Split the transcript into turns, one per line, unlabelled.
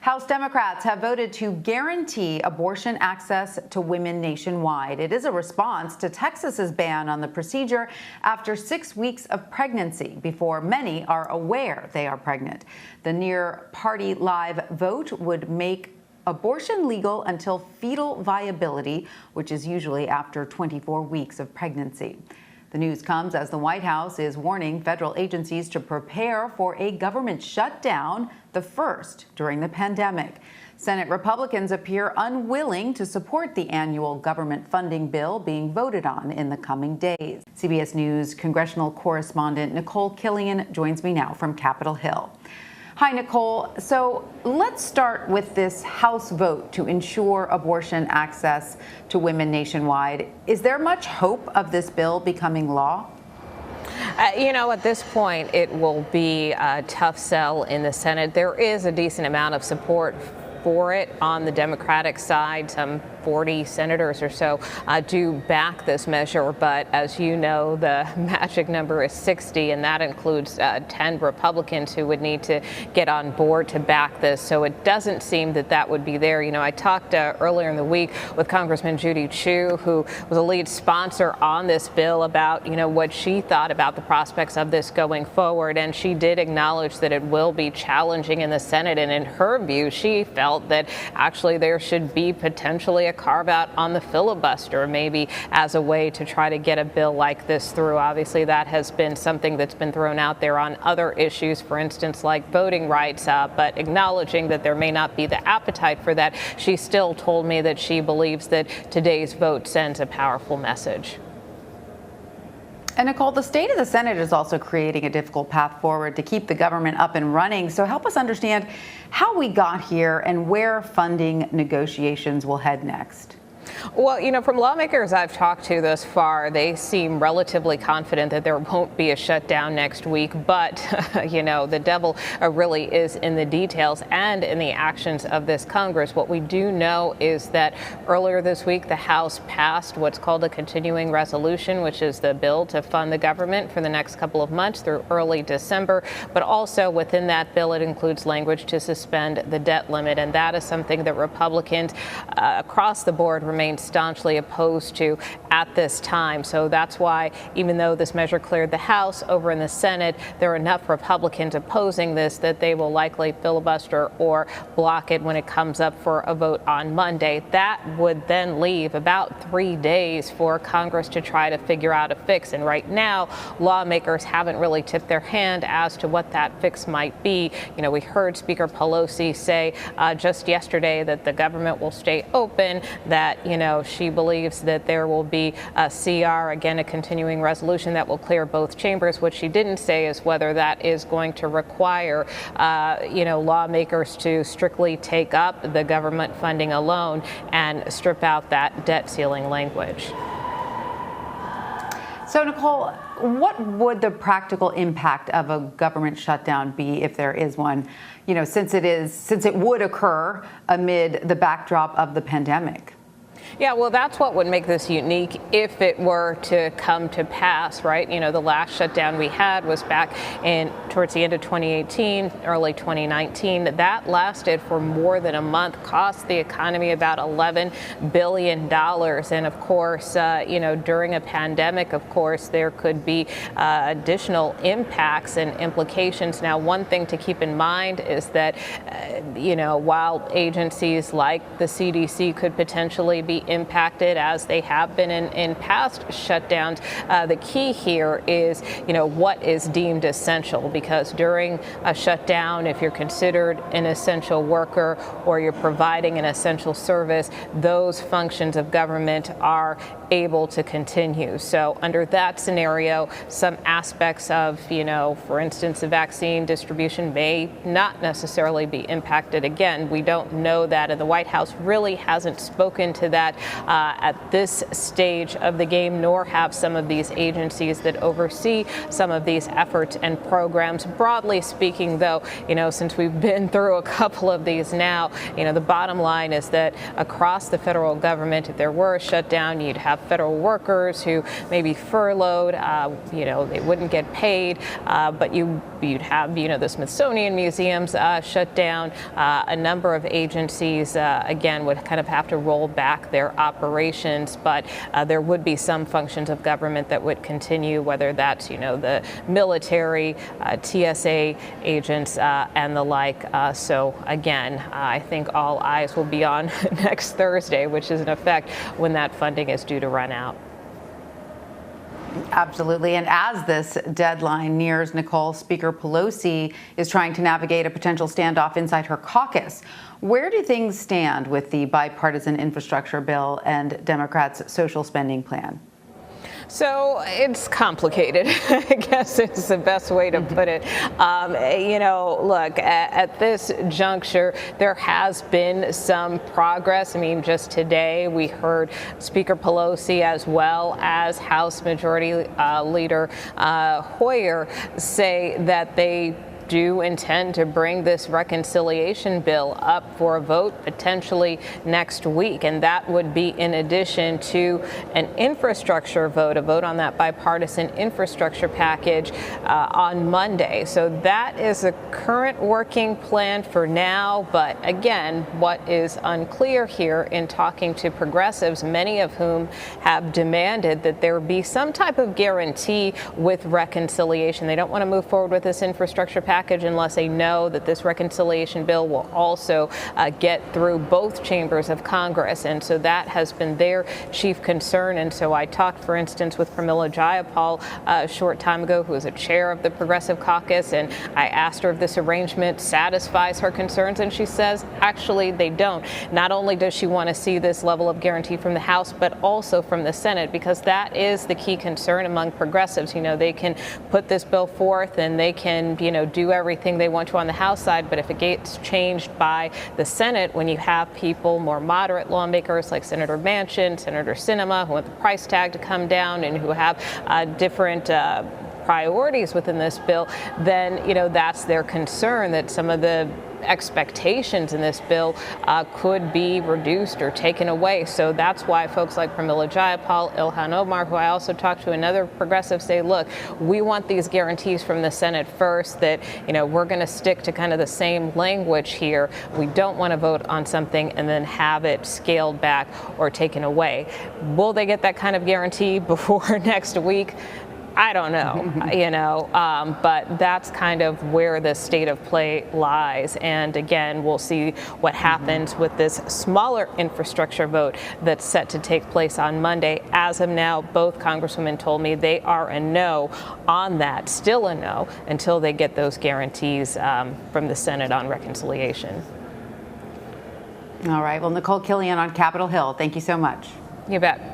House Democrats have voted to guarantee abortion access to women nationwide. It is a response to Texas's ban on the procedure after 6 weeks of pregnancy before many are aware they are pregnant. The near-party live vote would make abortion legal until fetal viability, which is usually after 24 weeks of pregnancy. The news comes as the White House is warning federal agencies to prepare for a government shutdown, the first during the pandemic. Senate Republicans appear unwilling to support the annual government funding bill being voted on in the coming days. CBS News congressional correspondent Nikole Killion joins me now from Capitol Hill. Hi, Nikole. So let's start with this House vote to ensure abortion access to women nationwide. Is there much hope of this bill becoming law?
At this point, it will be a tough sell in the Senate. There is a decent amount of support for it on the Democratic side. Some 40 senators or so do back this measure, but as you know, the magic number is 60, and that includes 10 Republicans who would need to get on board to back this. So it doesn't seem that that would be there. I talked earlier in the week with Congressman Judy Chu, who was a lead sponsor on this bill, about what she thought about the prospects of this going forward, and she did acknowledge that it will be challenging in the Senate. And in her view, she felt that actually there should be potentially a carve out on the filibuster, maybe as a way to try to get a bill like this through. Obviously, that has been something that's been thrown out there on other issues, for instance, like voting rights, but acknowledging that there may not be the appetite for that, she still told me that she believes that today's vote sends a powerful message.
And Nikole, the state of the Senate is also creating a difficult path forward to keep the government up and running. So help us understand how we got here and where funding negotiations will head next.
Well, from lawmakers I've talked to thus far, they seem relatively confident that there won't be a shutdown next week. But, the devil really is in the details and in the actions of this Congress. What we do know is that earlier this week, the House passed what's called a continuing resolution, which is the bill to fund the government for the next couple of months through early December. But also within that bill, it includes language to suspend the debt limit. And that is something that Republicans across the board remain staunchly opposed to at this time. So that's why, even though this measure cleared the House, over in the Senate, there are enough Republicans opposing this that they will likely filibuster or block it when it comes up for a vote on Monday. That would then leave about 3 days for Congress to try to figure out a fix. And right now, lawmakers haven't really tipped their hand as to what that fix might be. We heard Speaker Pelosi say just yesterday that the government will stay open, that, she believes that there will be a CR, again, a continuing resolution that will clear both chambers. What she didn't say is whether that is going to require, lawmakers to strictly take up the government funding alone and strip out that debt ceiling language.
So, Nikole, what would the practical impact of a government shutdown be, if there is one, since it would occur amid the backdrop of the pandemic?
Yeah, well, that's what would make this unique if it were to come to pass, right? The last shutdown we had was back towards the end of 2018, early 2019. That lasted for more than a month, cost the economy about $11 billion. And of course, during a pandemic, of course, there could be additional impacts and implications. Now, one thing to keep in mind is that, while agencies like the CDC could potentially be impacted, as they have been in past shutdowns, the key here is, what is deemed essential, because during a shutdown, if you're considered an essential worker or you're providing an essential service, those functions of government are able to continue. So under that scenario, some aspects of, for instance, the vaccine distribution may not necessarily be impacted. Again, we don't know that, and the White House really hasn't spoken to that at this stage of the game, nor have some of these agencies that oversee some of these efforts and programs. Broadly speaking, though, since we've been through a couple of these now, the bottom line is that across the federal government, if there were a shutdown, you'd have federal workers who may be furloughed, they wouldn't get paid, but you you'd have, the Smithsonian museums shut down. A number of agencies, again, would kind of have to roll back their operations, but there would be some functions of government that would continue, whether that's, the military, TSA agents, and the like. So again, I think all eyes will be on next Thursday, which is in effect when that funding is due to run out.
Absolutely. And as this deadline nears, Nikole, Speaker Pelosi is trying to navigate a potential standoff inside her caucus. Where do things stand with the bipartisan infrastructure bill and Democrats' social spending plan?
So it's complicated, I guess is the best way to put it. Look, at this juncture, there has been some progress. I mean, just today we heard Speaker Pelosi as well as House Majority Leader Hoyer say that they do intend to bring this reconciliation bill up for a vote potentially next week. And that would be in addition to an infrastructure vote, a vote on that bipartisan infrastructure package on Monday. So that is a current working plan for now. But again, what is unclear here in talking to progressives, many of whom have demanded that there be some type of guarantee with reconciliation. They don't want to move forward with this infrastructure package unless they know that this reconciliation bill will also get through both chambers of Congress. And so that has been their chief concern. And so I talked, for instance, with Pramila Jayapal a short time ago, who is a chair of the Progressive Caucus, and I asked her if this arrangement satisfies her concerns, and she says, actually, they don't. Not only does she want to see this level of guarantee from the House, but also from the Senate, because that is the key concern among progressives. They can put this bill forth and they can, do everything they want to on the House side, but if it gets changed by the Senate, when you have people, more moderate lawmakers like Senator Manchin, Senator Sinema, who want the price tag to come down and who have different priorities within this bill, then, that's their concern, that some of the expectations in this bill could be reduced or taken away. So that's why folks like Pramila Jayapal, Ilhan Omar, who I also talked to, another progressive, say, look, we want these guarantees from the Senate first, that, we're going to stick to kind of the same language here. We don't want to vote on something and then have it scaled back or taken away. Will they get that kind of guarantee before next week? I don't know, but that's kind of where the state of play lies. And again, we'll see what happens with this smaller infrastructure vote that's set to take place on Monday. As of now, both congresswomen told me they are a no on that, still a no, until they get those guarantees from the Senate on reconciliation.
All right. Well, Nikole Killion on Capitol Hill, thank you so much.
You bet.